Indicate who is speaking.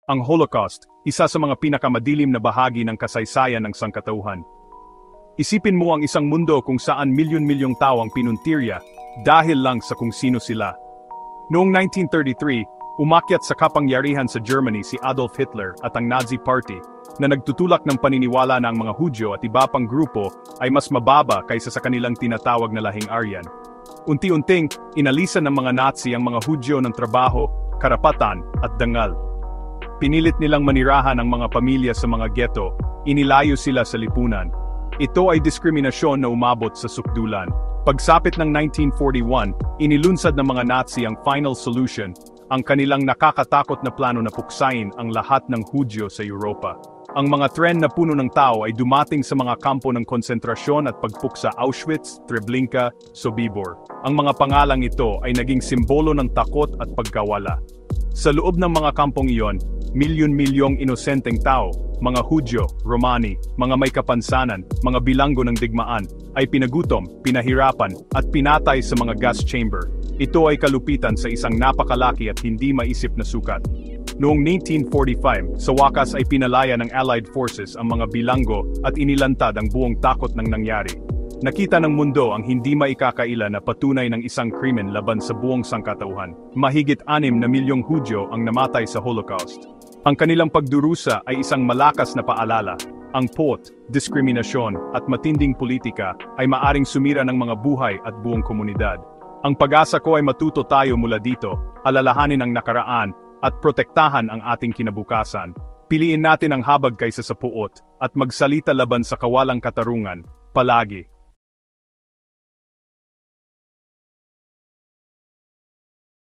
Speaker 1: Ang Holocaust, isa sa mga pinakamadilim na bahagi ng kasaysayan ng sangkatauhan. Isipin mo ang isang mundo kung saan milyon-milyong tao ang pinuntirya dahil lang sa kung sino sila. Noong 1933, umakyat sa kapangyarihan sa Germany si Adolf Hitler at ang Nazi Party na nagtutulak ng paniniwala na ang mga Hudyo at iba pang grupo ay mas mababa kaysa sa kanilang tinatawag na lahing Aryan. Unti-unting, inalisan ng mga Nazi ang mga Hudyo ng trabaho, karapatan at dangal. Pinilit nilang manirahan ang mga pamilya sa mga ghetto, inilayo sila sa lipunan. Ito ay diskriminasyon na umabot sa sukdulan. Pagsapit ng 1941, inilunsad ng mga Nazi ang Final Solution, ang kanilang nakakatakot na plano na puksain ang lahat ng Hudyo sa Europa. Ang mga tren na puno ng tao ay dumating sa mga kampo ng konsentrasyon at pagpuksa Auschwitz, Treblinka, Sobibor. Ang mga pangalang ito ay naging simbolo ng takot at pagkawala. Sa loob ng mga kampong iyon, milyon-milyong inosenteng tao, mga Hudyo, Romani, mga may kapansanan, mga bilanggo ng digmaan, ay pinagutom, pinahirapan, at pinatay sa mga gas chamber. Ito ay kalupitan sa isang napakalaki at hindi maisip na sukat. Noong 1945, sa wakas ay pinalaya ng Allied Forces ang mga bilanggo at inilantad ang buong takot ng nangyari. Nakita ng mundo ang hindi maikakaila na patunay ng isang krimen laban sa buong sangkatauhan. Mahigit 6 na milyong Hudyo ang namatay sa Holocaust. Ang kanilang pagdurusa ay isang malakas na paalala. Ang pot, diskriminasyon, at matinding politika ay maaring sumira ng mga buhay at buong komunidad. Ang pag-asa ko ay matuto tayo mula dito, alalahanin ang nakaraan, at protektahan ang ating kinabukasan. Piliin natin ang habag kaysa sa puot, at magsalita laban sa kawalang katarungan, palagi.